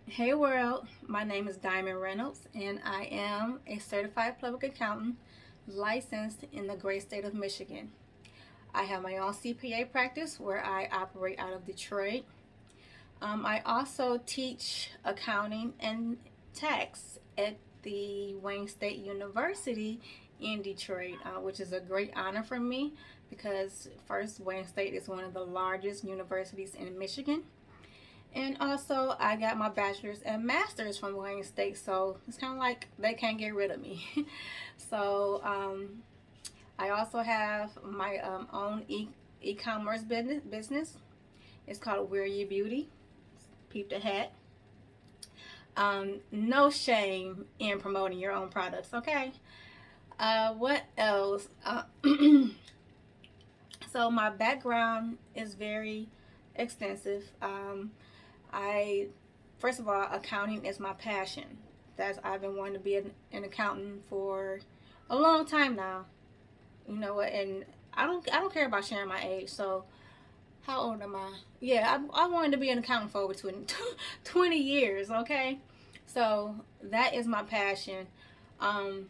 Hey world, my name is Diamond Reynolds and I am a certified public accountant licensed in the great state of Michigan. I have my own CPA practice where I operate out of Detroit. I also teach accounting and tax at the Wayne State University in Detroit, which is a great honor for me because first, Wayne State is one of the largest universities in Michigan. And also, I got my bachelor's and master's from Wayne State, so it's kind of like they can't get rid of me. so, I also have my own e-commerce business. It's called Wear Your Beauty. Peep the hat. No shame in promoting your own products, okay? What else? So my background is very extensive. I First of all, accounting is my passion. That's I've been wanting to be an accountant for a long time now. You know what? And I don't care about sharing my age. So how old am I? Yeah, I wanted to be an accountant for over 20 years. Okay, so that is my passion. Um,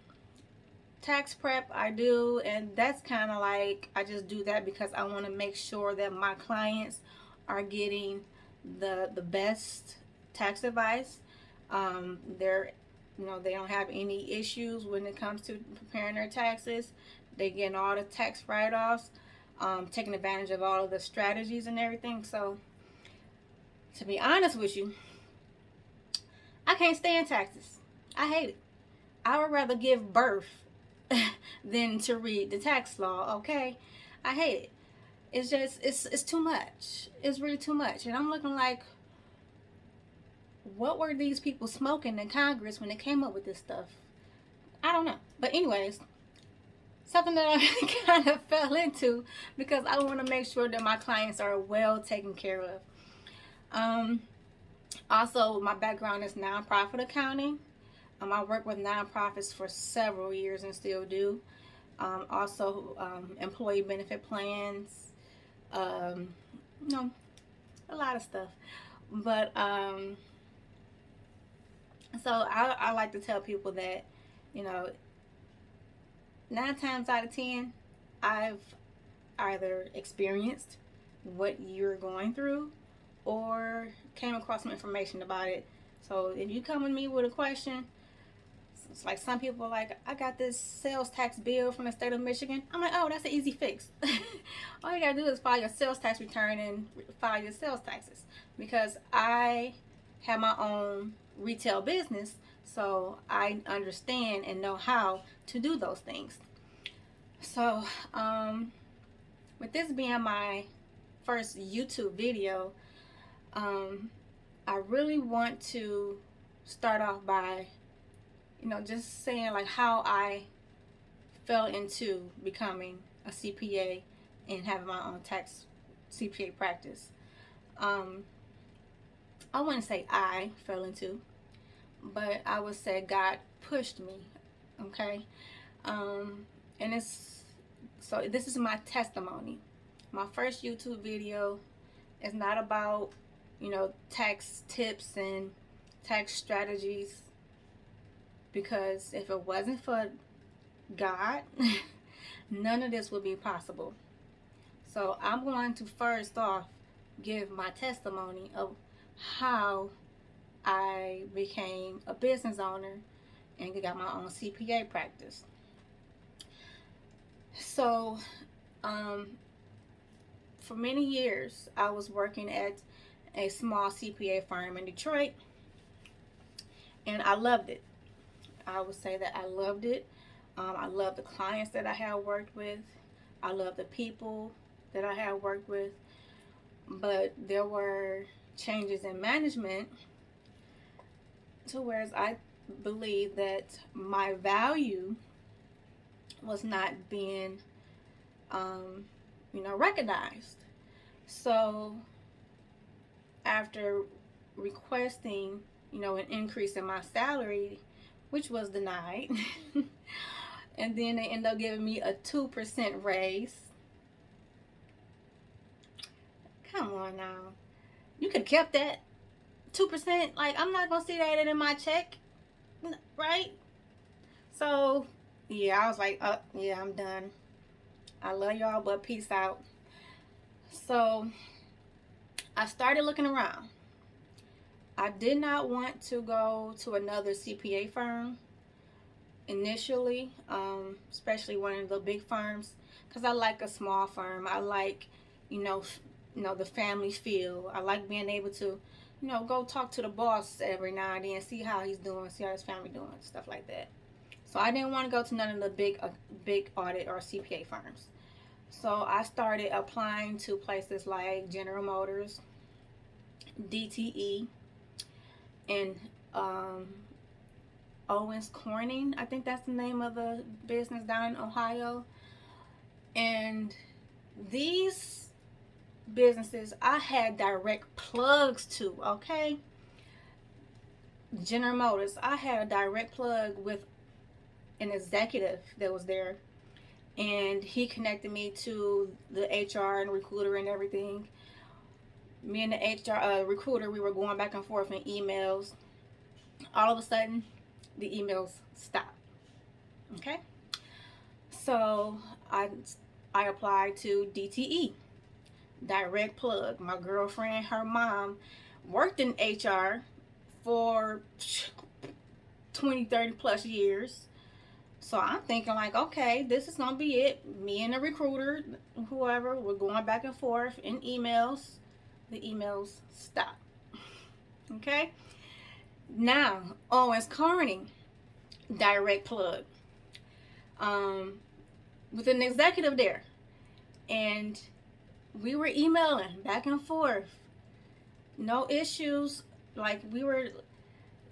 Tax prep I do, and that's kind of like I just do that because I want to make sure that my clients are getting the best tax advice. They're they don't have any issues when it comes to preparing their taxes. They getting all the tax write-offs, taking advantage of all of the strategies and everything. So to be honest with you, I can't stand taxes. I hate it. I would rather give birth than to read the tax law. Okay, I hate it. It's just it's too much. It's really too much, and I'm looking like, what were these people smoking in Congress when they came up with this stuff? I don't know. But anyways, something that I kind of fell into because I want to make sure that my clients are well taken care of. Um, Also, my background is nonprofit accounting. I worked with nonprofits for several years and still do. Employee benefit plans, um, you know, a lot of stuff. But I like to tell people that, you know, 9 times out of 10, I've either experienced what you're going through or came across some information about it. So if you come with me with a question, it's like some people are like, I got this sales tax bill from the state of Michigan. I'm like, oh, that's an easy fix. All you gotta do is file your sales tax return and file your sales taxes. Because I have my own retail business, so I understand and know how to do those things. So, with this being my first YouTube video, um, I really want to start off by, just saying like how I fell into becoming a CPA and having my own tax CPA practice. Um, I wouldn't say I fell into, but I would say God pushed me. Okay, um, and this is my testimony. My first YouTube video is not about tax tips and tax strategies, because if it wasn't for God, none of this would be possible. So I'm going to first off give my testimony of how I became a business owner and got my own CPA practice. So, um, for many years, I was working at a small CPA firm in Detroit, and I loved it. I would say that I loved it. I love the clients that I have worked with. I love the people that I have worked with. But there were changes in management to where I believe that my value was not being, recognized. So after requesting, an increase in my salary, which was denied, and then they end up giving me a 2% raise. Come on now. You could have kept that 2%. Like, I'm not gonna see that in my check, right? So yeah, I was like, yeah, I'm done. I love y'all, but peace out. So I started looking around. I did not want to go to another CPA firm initially, especially one of the big firms, because I like a small firm. I like, you know, the family feel. I like being able to, go talk to the boss every now and then, see how he's doing, see how his family doing, stuff like that. So I didn't want to go to none of the big audit or CPA firms. So I started applying to places like General Motors, DTE, and Owens Corning. I think that's the name of the business down in Ohio. And these businesses I had direct plugs to, okay? General Motors, I had a direct plug with an executive that was there, and he connected me to the HR and recruiter and everything. Me and the HR recruiter, we were going back and forth in emails. All of a sudden, the emails stopped. Okay, so I applied to DTE, direct plug. My girlfriend, her mom, worked in HR for 20, 30 plus years. So I'm thinking like, okay, this is gonna be it. Me and the recruiter, whoever, we're going back and forth in emails. The emails stop. Okay. Now, Owens Corning, direct plug. With an executive there, and we were emailing back and forth. No issues. Like we were.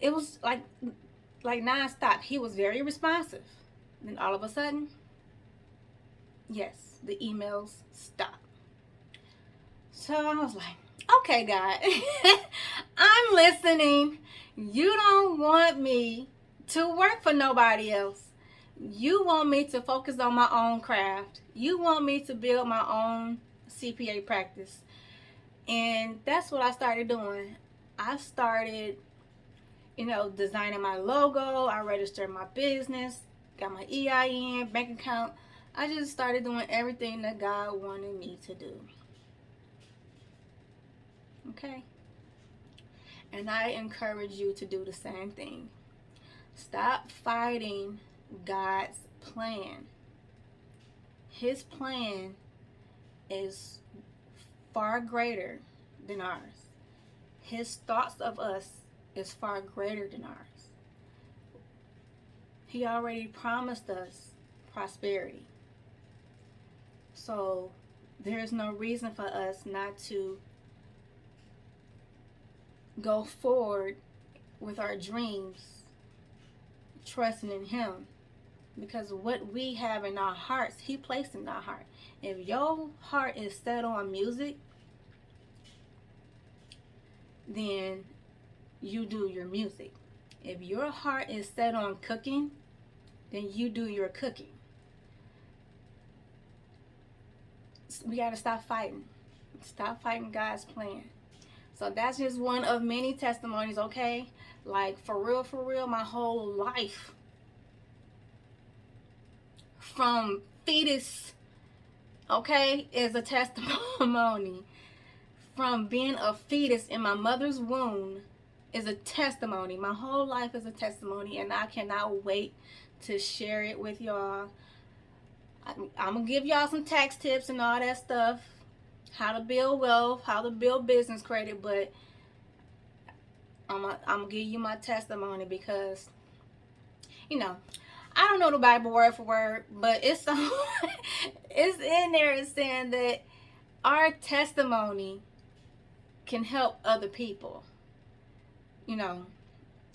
It was like nonstop. He was very responsive. Then all of a sudden, yes, the emails stopped. So I was like, okay, God, I'm listening. You don't want me to work for nobody else. You want me to focus on my own craft. You want me to build my own CPA practice. And that's what I started doing. I started, designing my logo. I registered my business, got my EIN, bank account. I just started doing everything that God wanted me to do. Okay? And I encourage you to do the same thing. Stop fighting God's plan. His plan is far greater than ours. His thoughts of us is far greater than ours. He already promised us prosperity. So there's no reason for us not to go forward with our dreams, trusting in Him. Because what we have in our hearts, He placed in our heart. If your heart is set on music, then you do your music. If your heart is set on cooking, then you do your cooking. We got to stop fighting. Stop fighting God's plan. So that's just one of many testimonies, okay? Like, for real, my whole life, from fetus, okay, is a testimony. From being a fetus in my mother's womb is a testimony. My whole life is a testimony, and I cannot wait to share it with y'all. I'm going to give y'all some tax tips and all that stuff. How to build wealth, how to build business credit, but I'm going to give you my testimony because, I don't know the Bible word for word, but it's it's in there. It's saying that our testimony can help other people.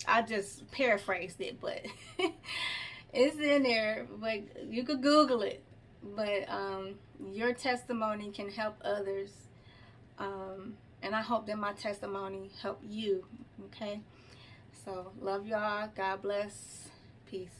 I just paraphrased it, but it's in there. But you could Google it. But your testimony can help others, and I hope that my testimony helped you. Okay, so love y'all. God bless. Peace.